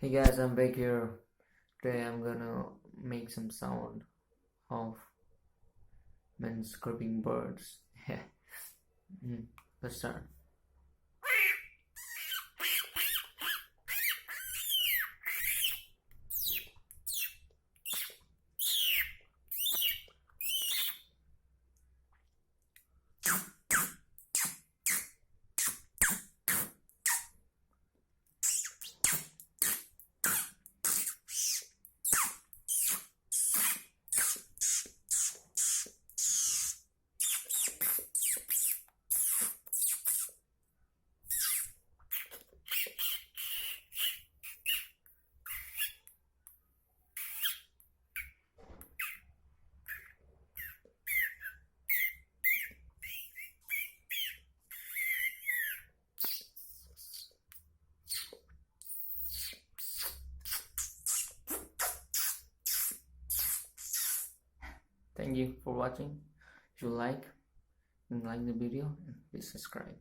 Hey guys, I'm back here. Today I'm gonna make some sound of men scraping birds. Mm, let's start. Thank you for watching. If you like the video, please subscribe.